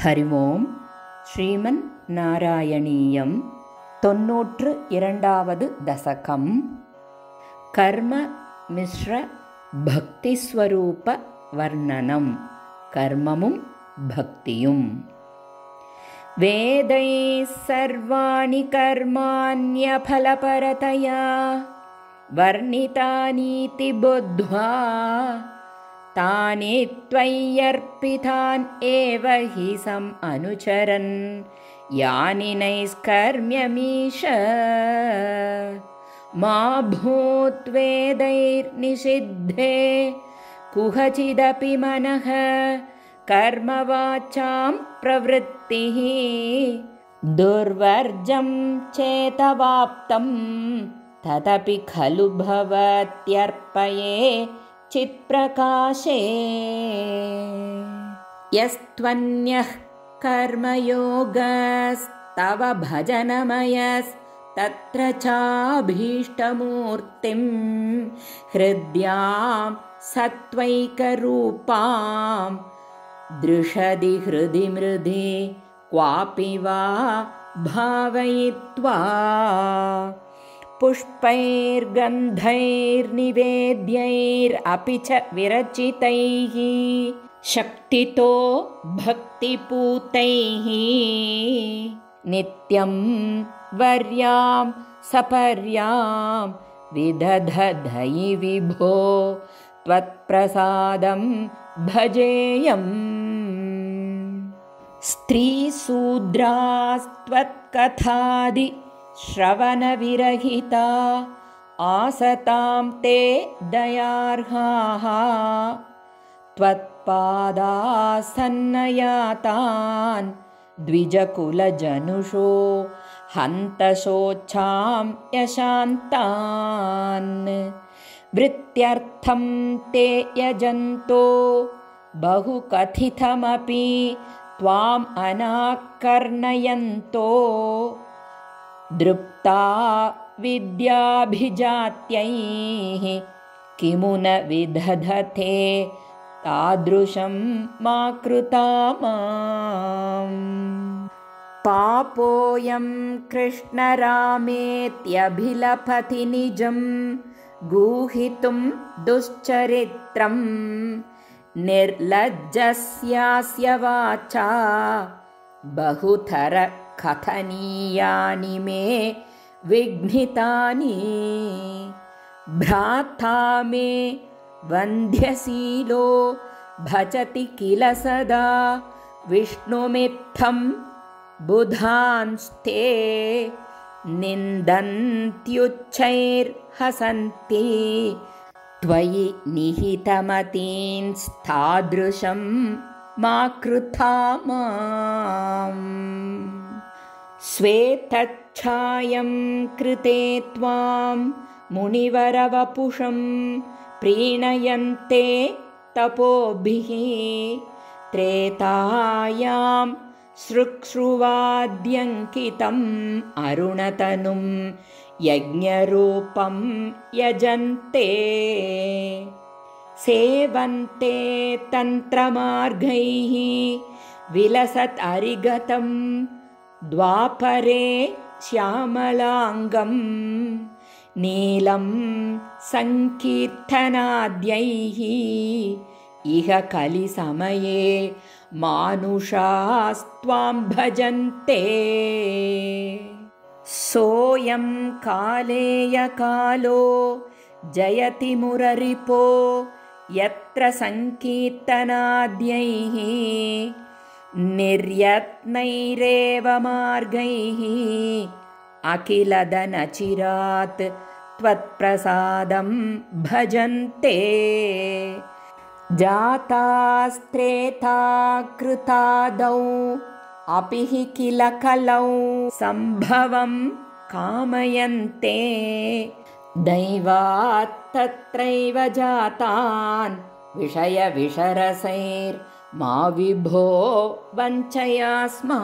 हरि ओम श्रीमन् नारायणीयं 92வது दशकं कर्म मिश्र भक्तिस्वरूप वर्णनं कर्ममुं भक्तियुं वेदैः सर्वाणि कर्माण्यफलपरतया वर्णितानीति बुद्ध्वा तानि त्वय्यर्पितान् एव हि सम् अनुचरन् यानि नैष्कर्म्यमीश मा भूत्वेदैर्निषिद्धे कुहचिदपि मनः कर्मवाचां प्रवृत्तिः दुर्वर्जं चेतवाप्तं तदपि खलु भवत्यर्पये चित्प्रकाशे यस्त्वन्यः कर्मयोगस्तव भजनमयस्तत्र चाभीष्टमूर्तिं हृद्यां सत्त्वैकरूपां दृशदि हृदि मृदि क्वापि वा भावयित्वा पुष्पैर्गन्धैर्निवेद्यैरपि च विरचितैः शक्तितो भक्तिपूतैः नित्यं वर्यां सपर्यां विदधधयि विभो त्वत्प्रसादं भजेयम् स्त्रीशूद्रास्त्वत्कथादि श्रवणविरहिता आसतां ते दयार्हाः त्वत्पादासन्नयातान् द्विजकुलजनुषो हन्तशोच्छां यशान्तान् वृत्त्यर्थं ते यजन्तो बहुकथितमपि त्वाम् अनाकर्णयन्तो दृप्ता विद्याभिजात्यैः किमु न विदधते तादृशं मा कृता माम् पापोऽयं कृष्णरामेत्यभिलपति निजं गूहितुं दुश्चरित्रं निर्लज्जस्यास्य वाचा बहुतर कथनीयानि मे विघ्नितानि भ्राता मे वन्ध्यशीलो भजति किल सदा विष्णुमित्थं बुधांस्ते निन्दन्त्युच्चैर्हसन्ति त्वयि निहितमतींस्तादृशं मा कृथा माम् श्वेतच्छायं कृते त्वां मुनिवरवपुषं प्रीणयन्ते तपोभिः त्रेतायां सृक्ष्रुवाद्यङ्कितम् अरुणतनुं यज्ञरूपं यजन्ते सेवन्ते तन्त्रमार्गैः विलसत् अरिगतं द्वापरे श्यामलाङ्गं नीलं सङ्कीर्तनाद्यैः इह कलिसमये मानुषास्त्वां भजन्ते सोऽयं कालेयकालो जयति मुररिपो यत्र सङ्कीर्तनाद्यैः निर्यत्नैरेव मार्गैः अखिलदनचिरात् त्वत्प्रसादं भजन्ते जातास्त्रेता कृतादौ अपि हि किल कलौ सम्भवं कामयन्ते दैवात् तत्रैव जातान् विषयविषरसैर्मा विभो वञ्चयास्मान्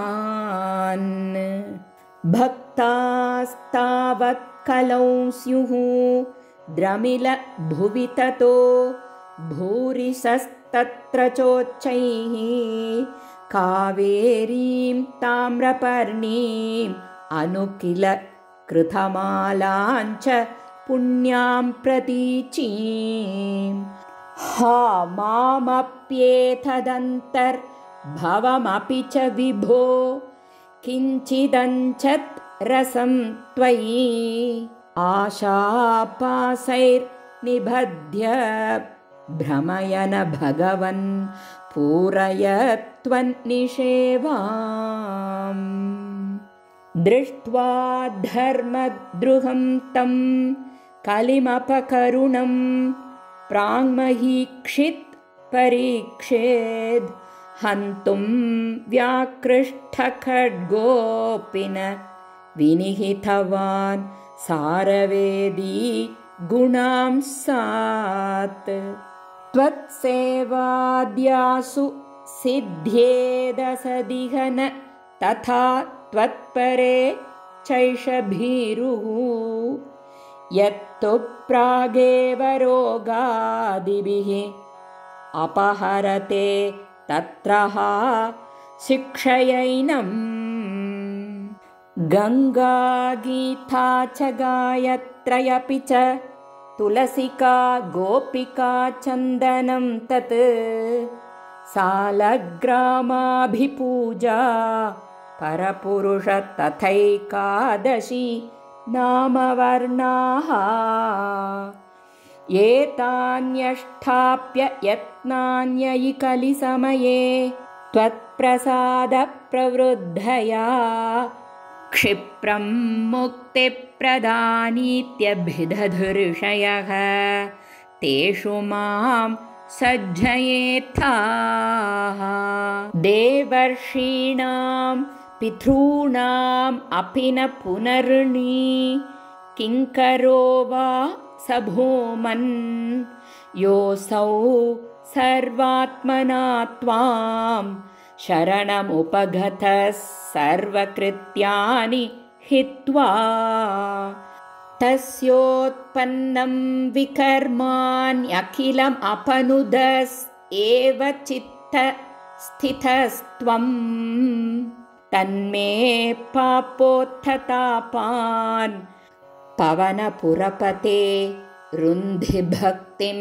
भक्तास्तावत् कलौ स्युः द्रमिल भुवि ततो भूरिशस्तत्र चोच्चैः कावेरीं ताम्रपर्णीम् अनुकिल कृतमालाञ्च पुण्यां प्रतीचीम् हा मामप्येतदन्तर्भवमपि च विभो किञ्चिदञ्चत् रसं त्वयि आशापासैर्निबध्य भ्रमयन भगवन् पूरय त्वन्निषेवाम् दृष्ट्वा धर्मद्रुहं तं कलिमपकरुणं प्राङ्महीक्षित् परीक्षेद् हन्तुं व्याकृष्टखड्गोऽपि न विनिहितवान् सारवेदी गुणांसात् त्वत्सेवाद्यासु सिद्ध्येदसदिह न तथा त्वत्परे चैष भीरुः यत्तु प्रागेव रोगादिभिः अपहरते तत्रः शिक्षयैनम् गङ्गा गीता च गायत्रयपि च तुलसिका गोपिका चन्दनं तत् सालग्रामाभिपूजा परपुरुष तथैकादशी नामवर्णाः एतान्यष्टाप्य यत्नान्ययि कलिसमये त्वत्प्रसादप्रवृद्धया क्षिप्रं मुक्तिप्रदानीत्यभिदधुर्षयः तेषु मां सज्जयेत्थाः देवर्षीणां पितॄणाम् अपि न पुनर्णी किङ्करो वा स भूमन् योऽसौ सर्वात्मना त्वां शरणमुपगतः सर्वकृत्यानि हित्वा तस्योत्पन्नं विकर्माण्यखिलम् अपनुदस् एव चित्तस्थितस्त्वं तन्मे पापोत्थतापान् पवनपुरपते रुन्धि भक्तिं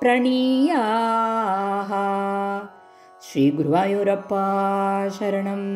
प्रणीयाः श्रीगुरुवायूरप्पा शरणम्।